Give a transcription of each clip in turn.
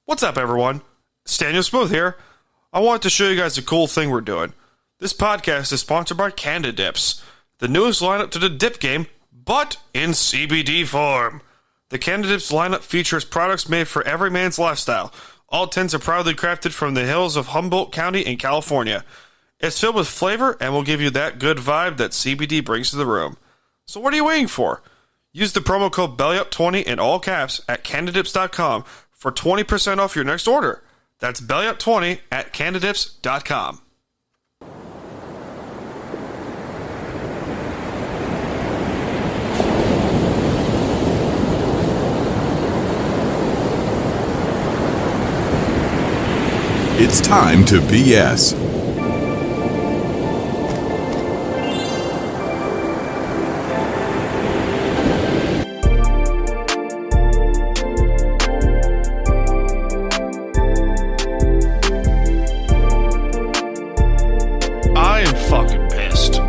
What's up, everyone? Staniel Smooth here. I want to show you guys a cool thing we're doing. This podcast is sponsored by Canada Dips, the newest lineup to the dip game, but in CBD form. The Canada Dips lineup features products made for every man's lifestyle. All tins are proudly crafted from the hills of Humboldt County in California. It's filled with flavor and will give you that good vibe that CBD brings to the room. So what are you waiting for? Use the promo code BELLYUP20 in all caps at CanadaDips.com for 20% off your next order. That's BELLYUP20 at CanadaDips.com. It's time to BS. I am fucking pissed.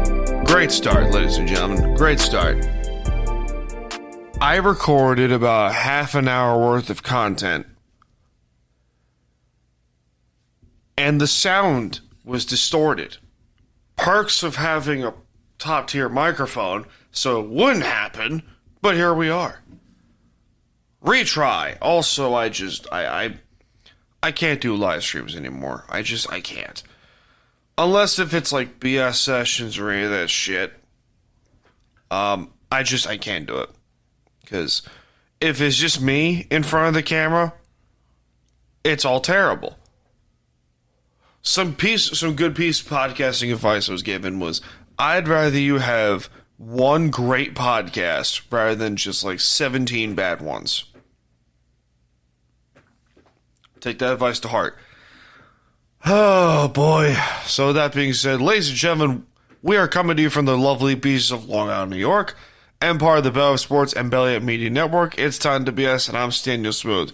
Great start, ladies and gentlemen. Great start. I recorded about half an hour worth of content, and the sound was distorted. Perks of having a top-tier microphone, so it wouldn't happen, but here we are. Retry. Also, I can't do live streams anymore. I can't. Unless if it's like BS sessions or any of that shit. I can't do it. Because if it's just me in front of the camera, it's all terrible. Some good piece of podcasting advice I was given was, I'd rather you have one great podcast rather than just like 17 bad ones. Take that advice to heart. Oh boy. So that being said, ladies and gentlemen, we are coming to you from the lovely beaches of Long Island, New York, and part of the Bell of Sports and Belly Up Media Network. It's time to BS, and I'm Staniel Smooth.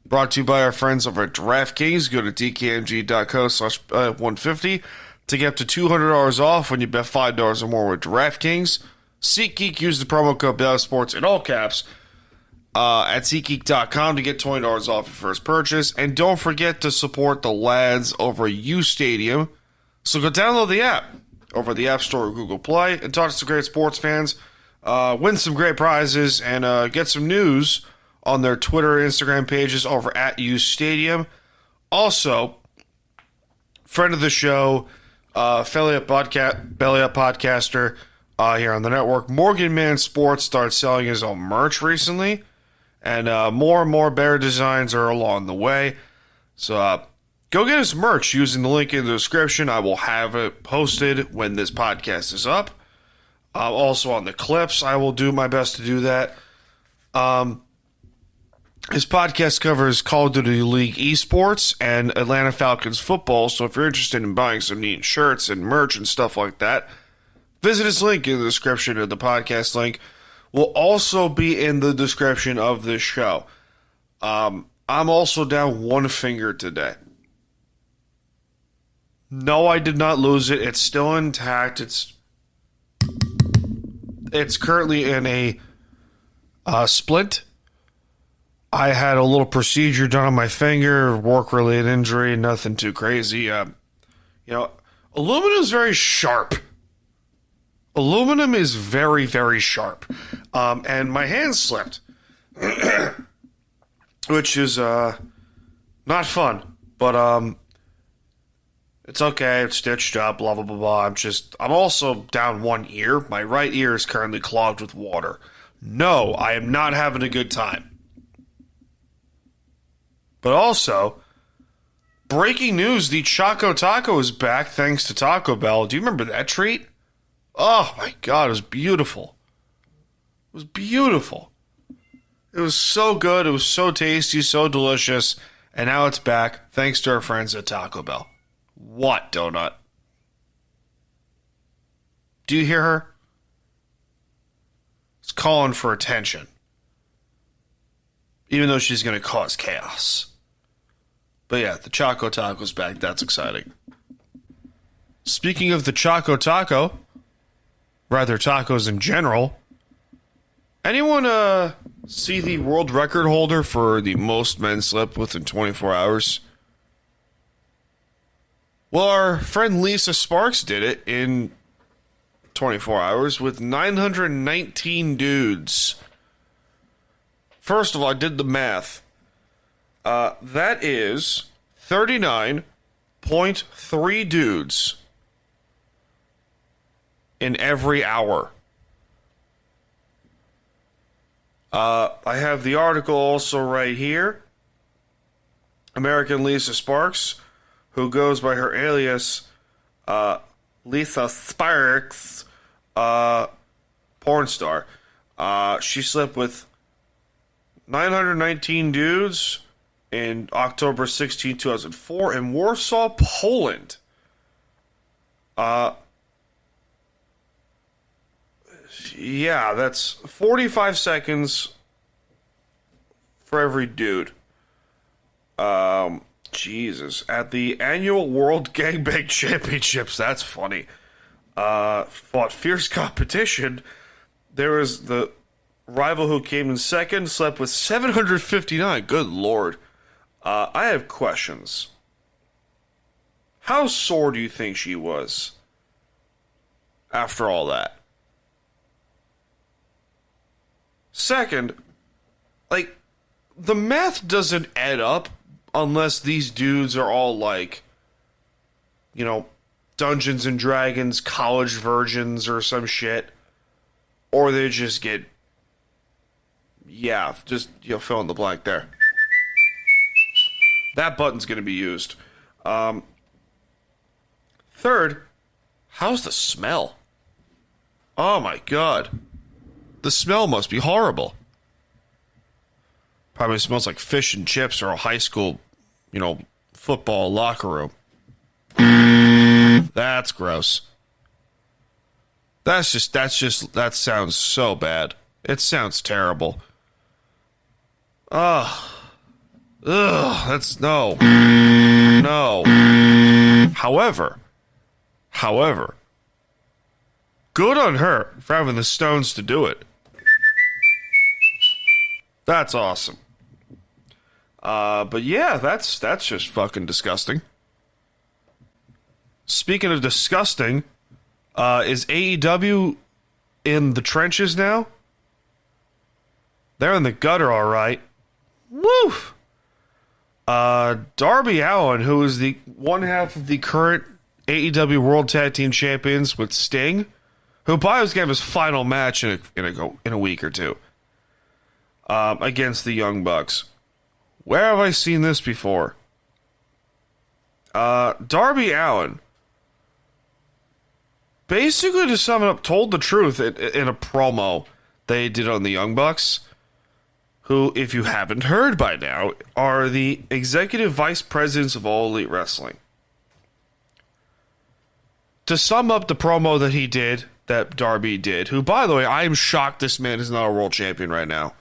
Brought to you by our friends over at DraftKings. Go to dkmg.co/150 to get up to $200 off when you bet $5 or more with DraftKings. SeatGeek, use the promo code BellSports in all caps at SeatGeek.com to get $20 off your first purchase. And don't forget to support the lads over at U Stadium. So go download the app over the App Store or Google Play and talk to some great sports fans. Win some great prizes and get some news on their Twitter and Instagram pages over at U Stadium. Also, friend of the show, Belly Up podcaster here on the network, Morgan Man Sports started selling his own merch recently, and more and more bear designs are along the way. So go get his merch using the link in the description. I will have it posted when this podcast is up. Also on the clips, I will do my best to do that. His podcast covers Call of Duty League esports and Atlanta Falcons football, so if you're interested in buying some neat shirts and merch and stuff like that, visit his link in the description, of the podcast link will also be in the description of this show. I'm also down one finger today. No, I did not lose it. It's still intact. It's currently in a splint. I had a little procedure done on my finger, work-related injury, nothing too crazy. Aluminum is very sharp. Aluminum is very, very sharp. And my hand slipped, which is not fun. But it's okay. It's stitched up, blah, blah, blah, blah. I'm also down one ear. My right ear is currently clogged with water. No, I am not having a good time. But also, breaking news, the Choco Taco is back thanks to Taco Bell. Do you remember that treat? Oh my God, it was beautiful. It was beautiful. It was so good. It was so tasty, so delicious. And now it's back thanks to our friends at Taco Bell. What, Donut? Do you hear her? It's calling for attention. Even though she's going to cause chaos. But yeah, the Choco Taco's back. That's exciting. Speaking of the Choco Taco, rather tacos in general, anyone see the world record holder for the most men slept within 24 hours? Well, our friend Lisa Sparks did it in 24 hours with 919 dudes. First of all, I did the math. That is 39.3 dudes in every hour. I have the article also right here. American Lisa Sparks, who goes by her alias Lisa Sparks, porn star. She slept with 919 dudes in October 16, 2004 in Warsaw, Poland. Yeah, that's 45 seconds for every dude. Jesus. At the annual World Gangbang Championships, that's funny. Fought fierce competition. There was the rival who came in second, slept with 759. Good lord. I have questions. How sore do you think she was after all that? Second, like, the math doesn't add up unless these dudes are all like, you know, Dungeons and Dragons college virgins or some shit. Or they just get, yeah, just, you know, fill in the blank there. That button's going to be used. Third, how's the smell? Oh my god. The smell must be horrible. Probably smells like fish and chips or a high school, you know, football locker room. That's gross. That sounds so bad. It sounds terrible. Ugh, that's no. However, good on her for having the stones to do it. That's awesome. But yeah, that's just fucking disgusting. Speaking of disgusting, is AEW in the trenches now? They're in the gutter, all right. Woo! Darby Allin, who is the one half of the current AEW World Tag Team Champions with Sting, who probably was going to have his final match in a week or two, against the Young Bucks. Where have I seen this before? Darby Allin, basically, to sum it up, told the truth in a promo they did on the Young Bucks, who, if you haven't heard by now, are the executive vice presidents of All Elite Wrestling. To sum up the promo that Darby did, who, by the way, I am shocked this man is not a world champion right now.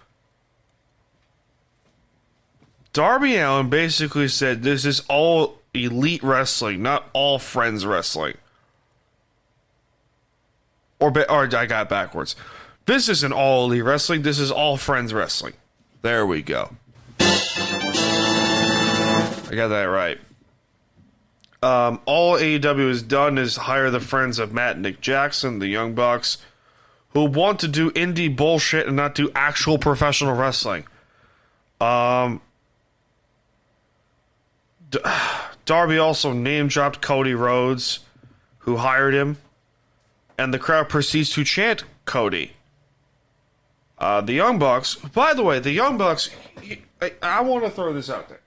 Darby Allin basically said this is all elite wrestling, not all friends wrestling. Or I got it backwards. This isn't all elite wrestling, this is all friends wrestling. There we go. I got that right. All AEW has done is hire the friends of Matt and Nick Jackson, the Young Bucks, who want to do indie bullshit and not do actual professional wrestling. Darby also name-dropped Cody Rhodes, who hired him, and the crowd proceeds to chant Cody. The Young Bucks, by the way, the Young Bucks, I want to throw this out there.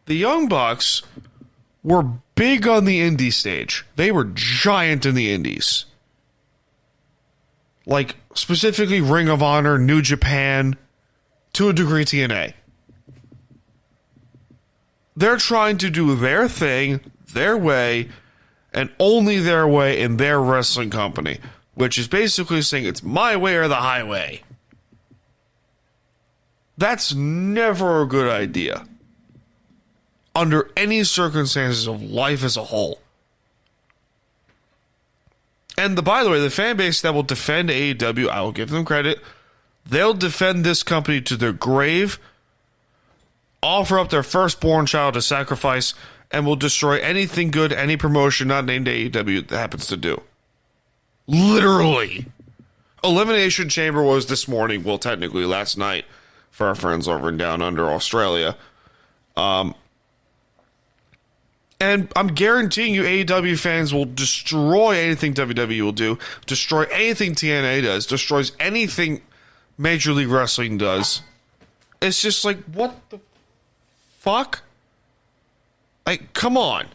The Young Bucks were big on the indie stage. They were giant in the indies. Like, specifically Ring of Honor, New Japan, to a degree TNA. They're trying to do their thing, their way, and only their way in their wrestling company, which is basically saying it's my way or the highway. That's never a good idea. Under any circumstances of life as a whole. And by the way, the fan base that will defend AEW, I will give them credit. They'll defend this company to their grave, offer up their firstborn child as sacrifice, and will destroy anything good any promotion not named AEW that happens to do. Literally. Elimination Chamber was this morning, well, technically last night, for our friends over in Down Under Australia. And I'm guaranteeing you AEW fans will destroy anything WWE will do, destroy anything TNA does, destroys anything Major League Wrestling does. It's just like, what the fuck? Like, come on.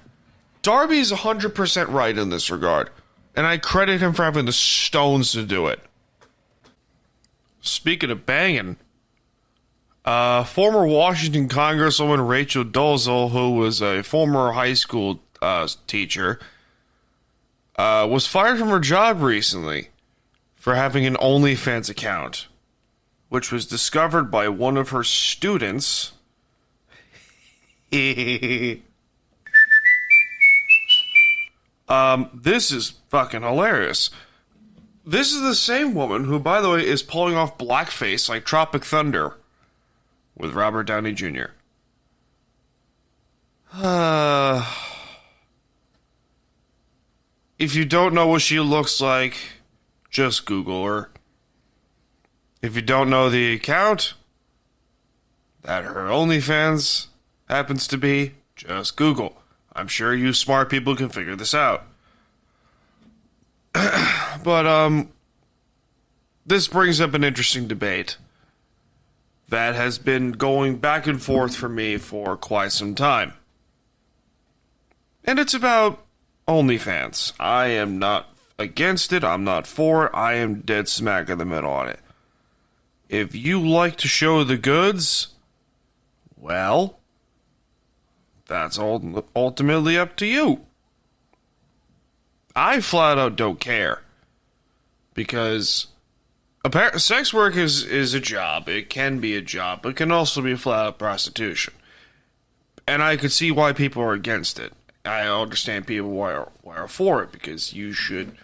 Darby's 100% right in this regard, and I credit him for having the stones to do it. Speaking of banging, former Washington Congresswoman Rachel Dolezal, who was a former high school teacher, was fired from her job recently for having an OnlyFans account, which was discovered by one of her students. This is fucking hilarious. This is the same woman who, by the way, is pulling off blackface like Tropic Thunder with Robert Downey Jr. If you don't know what she looks like, just Google her. If you don't know the account that her OnlyFans happens to be, just Google. I'm sure you smart people can figure this out. But, this brings up an interesting debate that has been going back and forth for me for quite some time. And it's about OnlyFans. I am not against it. I'm not for it. I am dead smack in the middle on it. If you like to show the goods, well, that's ultimately up to you. I flat out don't care. Because sex work is a job. It can be a job. It can also be flat out prostitution. And I could see why people are against it. I understand people why are for it, because you should,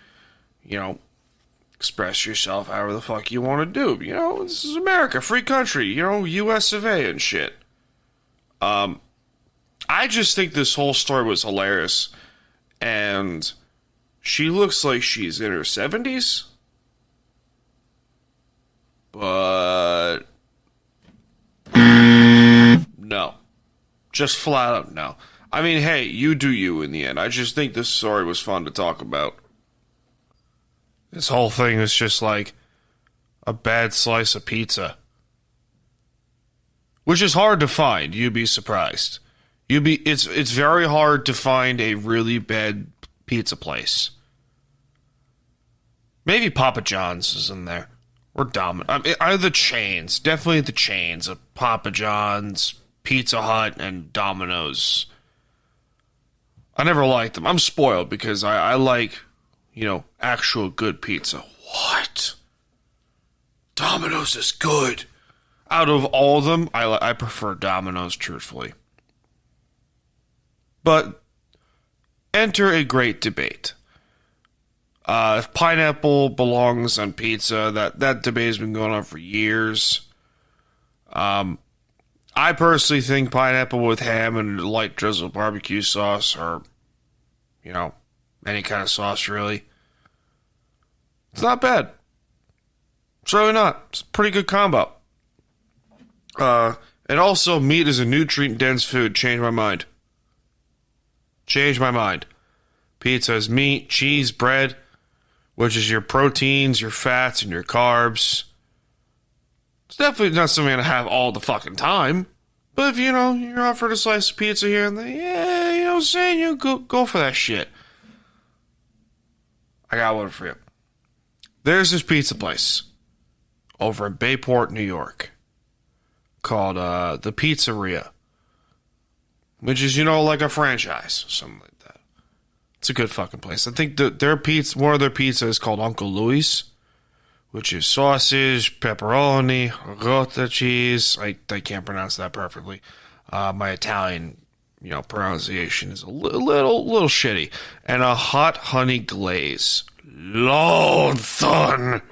express yourself however the fuck you want to do. This is America, free country, US of A and shit. I just think this whole story was hilarious. And she looks like she's in her 70s. But no. Just flat out no. I mean, hey, you do you in the end. I just think this story was fun to talk about. This whole thing is just like a bad slice of pizza. Which is hard to find, you'd be surprised. It's very hard to find a really bad pizza place. Maybe Papa John's is in there. Or Domino's. I mean, the chains. Definitely the chains of Papa John's, Pizza Hut, and Domino's. I never liked them. I'm spoiled because I like, actual good pizza. What? Domino's is good. Out of all of them, I prefer Domino's, truthfully. But enter a great debate. If pineapple belongs on pizza, that debate has been going on for years. I personally think pineapple with ham and light drizzle barbecue sauce, or, any kind of sauce, really. It's not bad. It's really not. It's a pretty good combo. And also, meat is a nutrient-dense food. Changed my mind. Pizza is meat, cheese, bread, which is your proteins, your fats, and your carbs. It's definitely not something to have all the fucking time. But if, you're offered a slice of pizza here and there, yeah, you know what I'm saying? You go for that shit. I got one for you. There's this pizza place over in Bayport, New York, called The Pizzeria, which is, like a franchise, something like that. It's a good fucking place. I think one of their pizza is called Uncle Louis, which is sausage, pepperoni, ricotta cheese. I can't pronounce that perfectly. My Italian, pronunciation is a little shitty. And a hot honey glaze. Lord, son.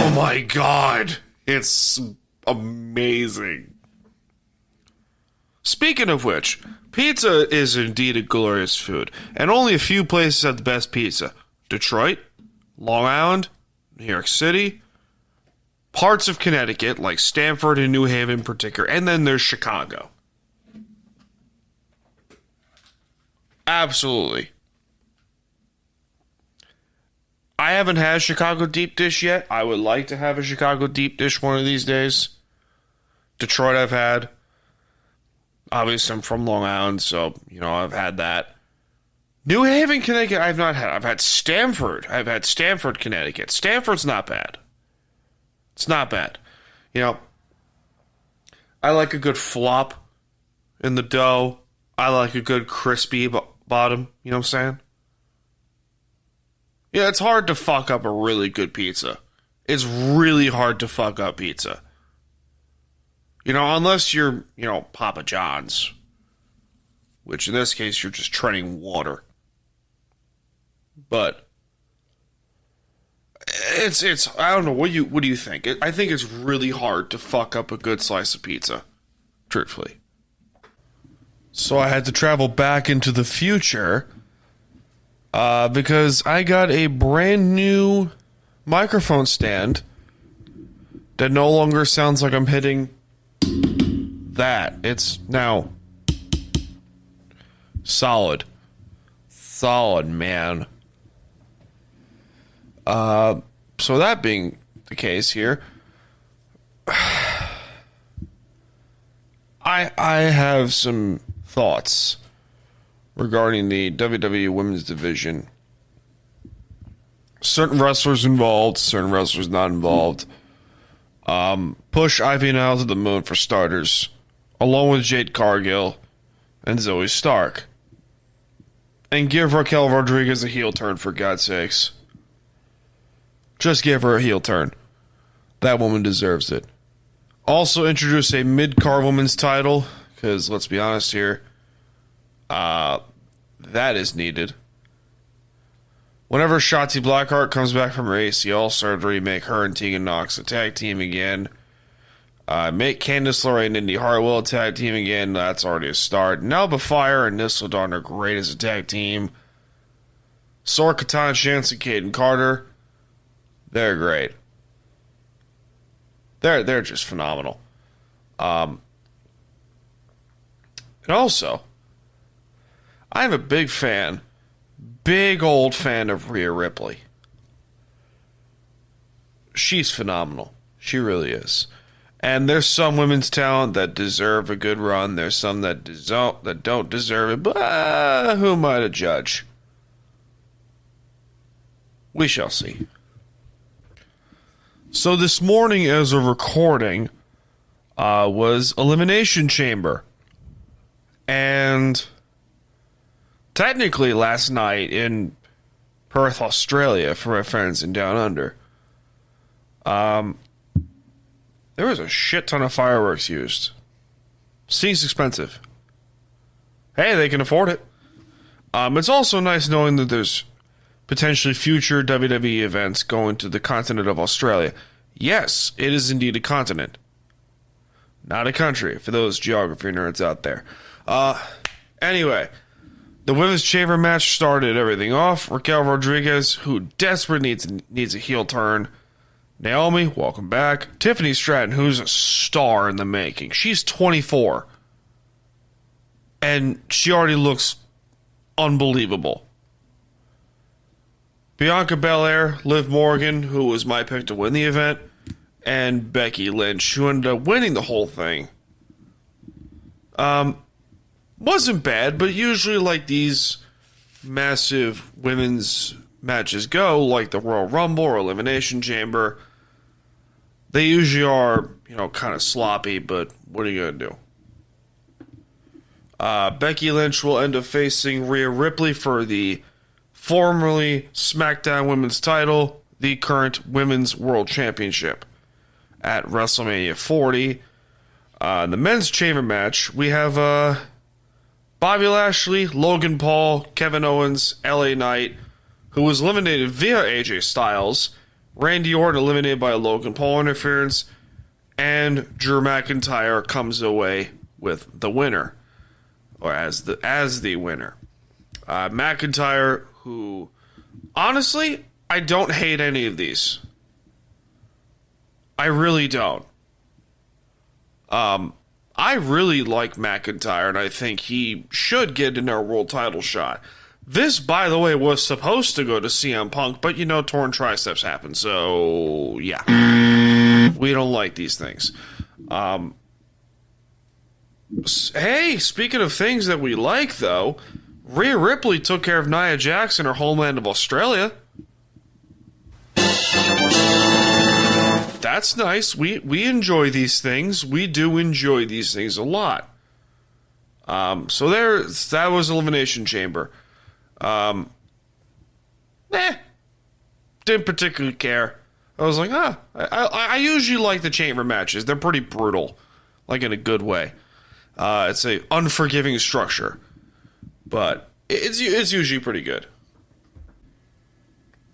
Oh my god. It's amazing. Speaking of which, pizza is indeed a glorious food, and only a few places have the best pizza. Detroit, Long Island, New York City, parts of Connecticut, like Stamford and New Haven in particular, and then there's Chicago. Absolutely. I haven't had Chicago deep dish yet. I would like to have a Chicago deep dish one of these days. Detroit I've had. Obviously, I'm from Long Island, so, I've had that. New Haven, Connecticut, I've not had. I've had Stamford. I've had Stamford, Connecticut. Stamford's not bad. It's not bad. I like a good flop in the dough. I like a good crispy bottom. You know what I'm saying? Yeah, it's hard to fuck up a really good pizza. It's really hard to fuck up pizza. Unless you're, Papa John's. Which in this case, you're just treading water. But it's I don't know, what do you think? I think it's really hard to fuck up a good slice of pizza. Truthfully. So I had to travel back into the future because I got a brand new microphone stand that no longer sounds like I'm hitting that. It's now solid. Solid, man. So that being the case here, I have some thoughts regarding the WWE Women's Division. Certain wrestlers involved, certain wrestlers not involved. Push Ivy Nile to the moon for starters, along with Jade Cargill and Zoe Stark. And give Raquel Rodriguez a heel turn, for God's sakes. Just give her a heel turn. That woman deserves it. Also introduce a mid-card women's title, because let's be honest here, that is needed. Whenever Shotzi Blackheart comes back from her ACL surgery, make her and Tegan Nox a tag team again. Make Candice LeRae and Indy Hartwell a tag team again. That's already a start. Nelba Fire and Nyssa Dawn are great as a tag team. Sora Katana Shanson, Caden Carter, they're great. They're just phenomenal. And also, I'm a big old fan of Rhea Ripley. She's phenomenal. She really is. And there's some women's talent that deserve a good run. There's some that don't deserve it. But who am I to judge? We shall see. So this morning, as a recording, was Elimination Chamber. And technically last night in Perth, Australia, for my friends in Down Under, there was a shit ton of fireworks used. Seems expensive. Hey, they can afford it. It's also nice knowing that there's potentially future WWE events going to the continent of Australia. Yes, it is indeed a continent. Not a country, for those geography nerds out there. Anyway, the women's chamber match started everything off. Raquel Rodriguez, who desperately needs a heel turn. Naomi, welcome back. Tiffany Stratton, who's a star in the making. She's 24. And she already looks unbelievable. Bianca Belair, Liv Morgan, who was my pick to win the event, and Becky Lynch, who ended up winning the whole thing. Wasn't bad, but usually like these massive women's matches go, like the Royal Rumble or Elimination Chamber, they usually are, kind of sloppy, but what are you going to do? Becky Lynch will end up facing Rhea Ripley for the formerly SmackDown Women's title, the current Women's World Championship at WrestleMania 40. The men's chamber match, we have Bobby Lashley, Logan Paul, Kevin Owens, LA Knight, who was eliminated via AJ Styles, Randy Orton eliminated by a Logan Paul interference, and Drew McIntyre comes away with the winner, or as the winner. McIntyre, who, honestly, I don't hate any of these. I really don't. I really like McIntyre, and I think he should get in our world title shot. This, by the way, was supposed to go to CM Punk, but torn triceps happen, so yeah. We don't like these things. Hey, speaking of things that we like, though, Rhea Ripley took care of Nia Jax in her homeland of Australia. That's nice. We enjoy these things. We do enjoy these things a lot. So that was Elimination Chamber. Didn't particularly care. I was like, I usually like the chamber matches. They're pretty brutal, like in a good way. It's a unforgiving structure, but it's usually pretty good.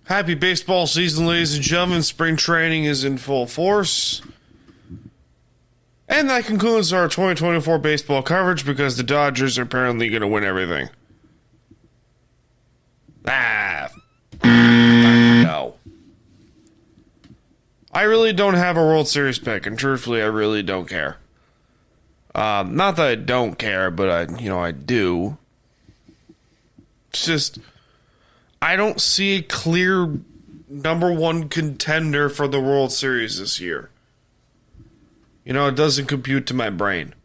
Happy baseball season, ladies and gentlemen. Spring training is in full force. And that concludes our 2024 baseball coverage because the Dodgers are apparently going to win everything. No. I really don't have a World Series pick, and truthfully, I really don't care. Not that I don't care, but I do. It's just, I don't see a clear number one contender for the World Series this year. It doesn't compute to my brain.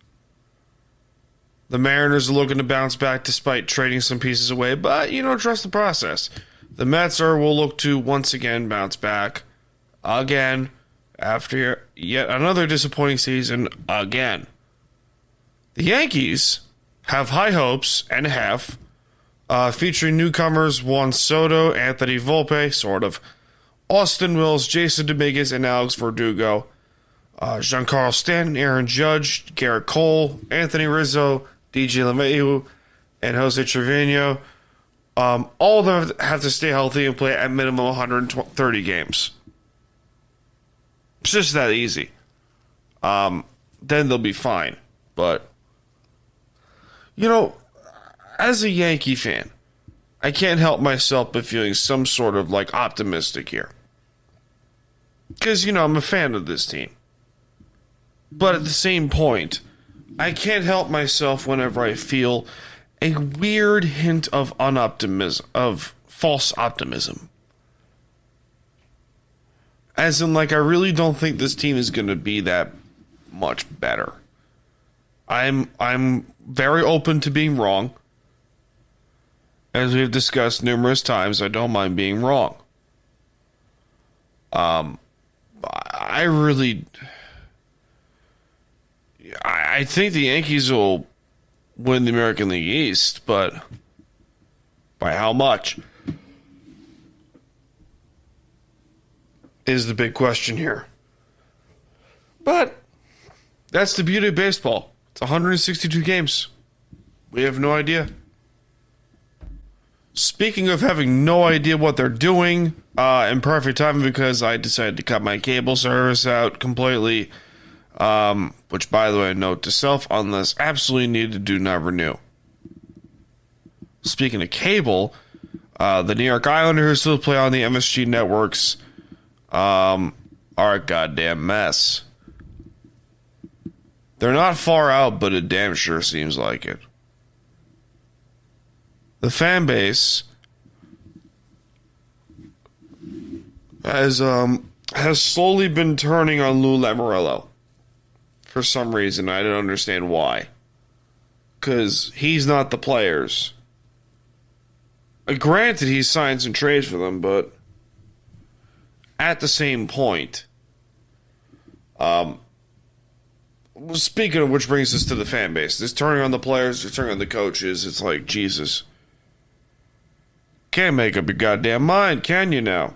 The Mariners are looking to bounce back despite trading some pieces away, but, trust the process. The Mets will look to once again bounce back again after yet another disappointing season again. The Yankees have high hopes and have, featuring newcomers Juan Soto, Anthony Volpe, sort of, Austin Wills, Jason Dominguez, and Alex Verdugo, Giancarlo Stanton, Aaron Judge, Garrett Cole, Anthony Rizzo, DJ LeMahieu, and Jose Trevino. All of them have to stay healthy and play at minimum 130 games. It's just that easy. Then they'll be fine. But, as a Yankee fan, I can't help myself but feeling some sort of optimistic here. Because, I'm a fan of this team. But at the same point, I can't help myself whenever I feel a weird hint of of false optimism. As in, I really don't think this team is going to be that much better. I'm very open to being wrong. As we've discussed numerous times, I don't mind being wrong. I think the Yankees will win the American League East, but by how much is the big question here. But that's the beauty of baseball. It's 162 games. We have no idea. Speaking of having no idea what they're doing, in perfect timing because I decided to cut my cable service out completely, which, by the way, note to self, unless absolutely needed, do not renew. Speaking of cable, the New York Islanders still play on the MSG networks are a goddamn mess. They're not far out, but it damn sure seems like it. The fan base has slowly been turning on Lou Lamoriello. For some reason, I don't understand why. Because he's not the players. Granted, he signs and trades for them, but at the same point, speaking of which brings us to the fan base. This turning on the players, they're turning on the coaches. It's like, Jesus. Can't make up your goddamn mind, can you now?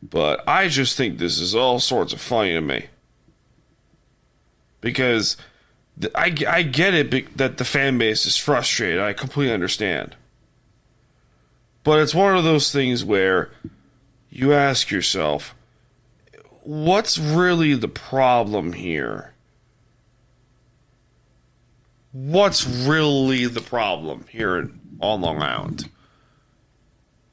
But I just think this is all sorts of funny to me. Because I get it that the fan base is frustrated. I completely understand. But it's one of those things where you ask yourself, what's really the problem here? What's really the problem here on Long Island?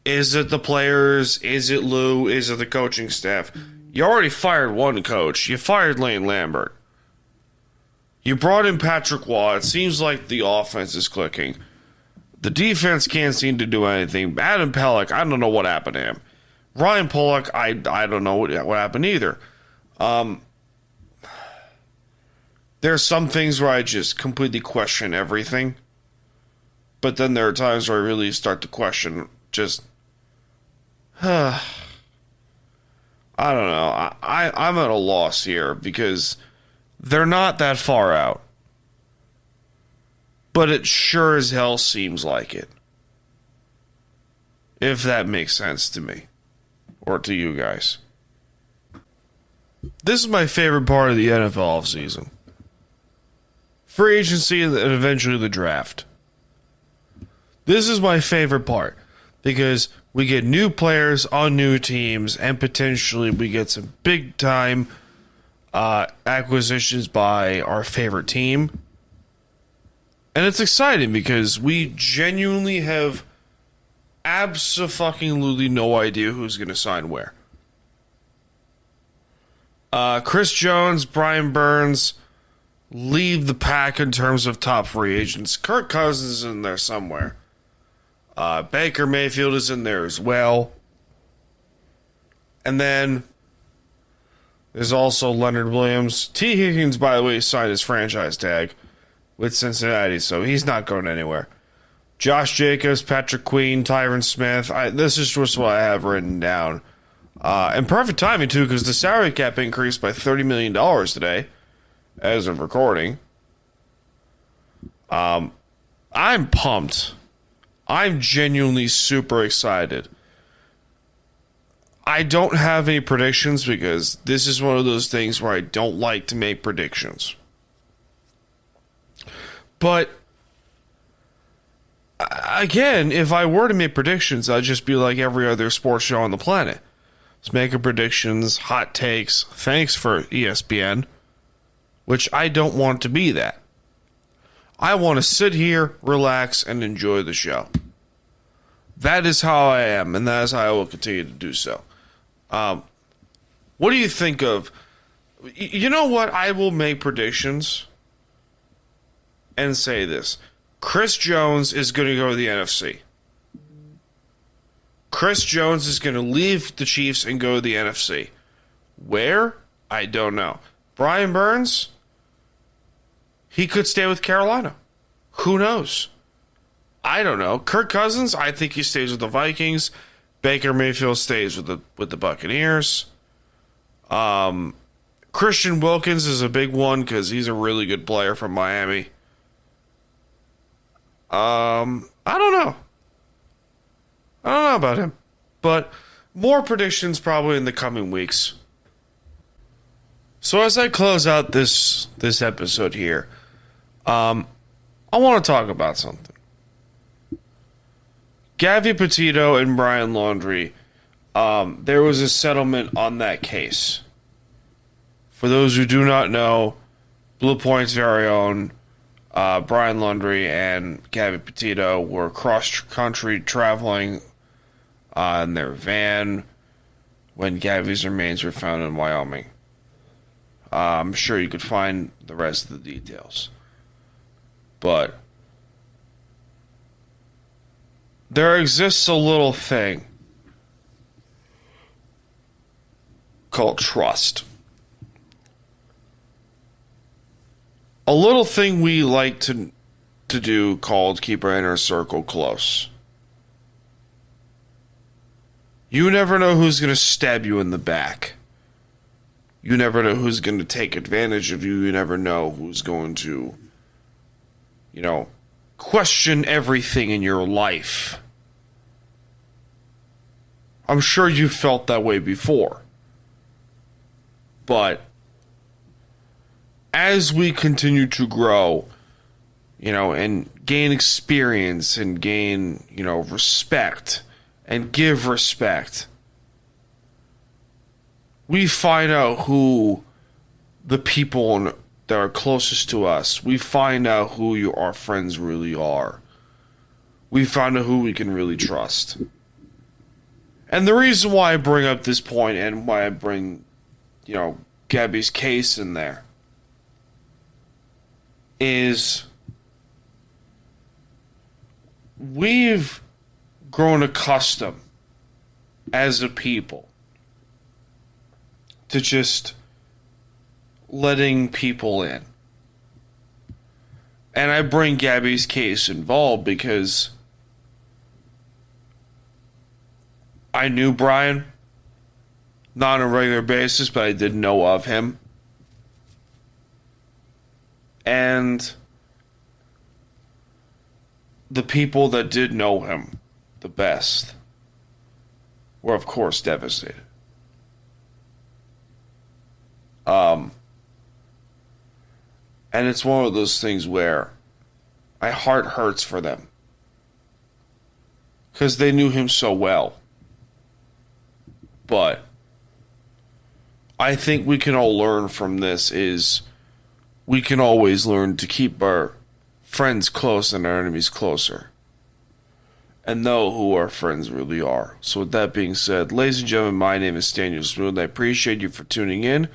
Is it the players? Is it Lou? Is it the coaching staff? You already fired one coach. You fired Lane Lambert. You brought in Patrick Waugh. It seems like the offense is clicking. The defense can't seem to do anything. Adam Pellick, I don't know what happened to him. Ryan Pollock, I don't know what happened either. There's some things where I just completely question everything. But then there are times where I really start to question just... I don't know. I'm at a loss here because they're not that far out. But it sure as hell seems like it. If that makes sense to me. Or to you guys. This is my favorite part of the NFL offseason. Free agency and eventually the draft. This is my favorite part. Because we get new players on new teams, and potentially we get some big-time acquisitions by our favorite team. And it's exciting because we genuinely have abso-fucking-lutely no idea who's going to sign where. Chris Jones, Brian Burns lead the pack in terms of top free agents. Kirk Cousins is in there somewhere. Baker Mayfield is in there as well. And then there's also Leonard Williams. T. Higgins, by the way, signed his franchise tag with Cincinnati, so he's not going anywhere. Josh Jacobs, Patrick Queen, Tyron Smith. This is just what I have written down. And perfect timing, too, because the salary cap increased by $30 million today, as of recording. I'm pumped. I'm genuinely super excited. I don't have any predictions because this is one of those things where I don't like to make predictions. But, again, if I were to make predictions, I'd just be like every other sports show on the planet. Just making predictions, hot takes, thanks for ESPN, which I don't want to be that. I want to sit here, relax, and enjoy the show. That is how I am, and that is how I will continue to do so. What do you think of... You know what? I will make predictions and say this. Chris Jones is going to go to the NFC. Chris Jones is going to leave the Chiefs and go to the NFC. Where? I don't know. Brian Burns? He could stay with Carolina. Who knows? I don't know. Kirk Cousins, I think he stays with the Vikings. Baker Mayfield stays with the Buccaneers. Christian Wilkins is a big one because he's a really good player from Miami. I don't know. I don't know about him. But more predictions probably in the coming weeks. So as I close out this episode here, I want to talk about something. Gabby Petito and Brian Laundrie, there was a settlement on that case. For those who do not know, Blue Point's very own Brian Laundrie and Gabby Petito were cross-country traveling in their van when Gabby's remains were found in Wyoming. I'm sure you could find the rest of the details. But there exists a little thing called trust. A little thing we like to do called keep our inner circle close. You never know who's going to stab you in the back. You never know who's going to take advantage of you. You never know who's going to, question everything in your life. I'm sure you felt that way before. But as we continue to grow, and gain experience and gain, respect and give respect, we find out who the people that are closest to us, we find out who our friends really are. We find out who we can really trust. And the reason why I bring up this point and why I bring, Gabby's case in there is we've grown accustomed as a people to just letting people in. And I bring Gabby's case involved because I knew Brian, not on a regular basis, but I did know of him. And the people that did know him the best were, of course, devastated. And it's one of those things where my heart hurts for them. Because they knew him so well. But I think we can all learn from this is we can always learn to keep our friends close and our enemies closer. And know who our friends really are. So with that being said, ladies and gentlemen, my name is Staniel Smooth. I appreciate you for tuning in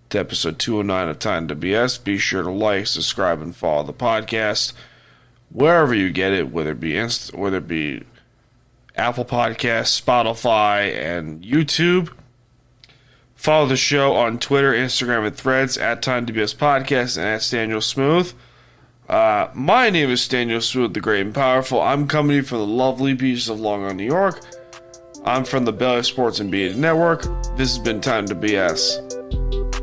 to episode 209 of Time to BS. Be sure to like, subscribe, and follow the podcast wherever you get it, whether it be Apple Podcasts, Spotify, and YouTube. Follow the show on Twitter, Instagram, and Threads at Time to BS Podcast and at Staniel Smooth. My name is Staniel Smooth, the Great and Powerful. I'm coming to you from the lovely beaches of Long Island, New York. I'm from the Belly Sports and Media Network. This has been Time to BS.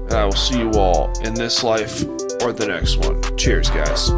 And I will see you all in this life or the next one. Cheers, guys.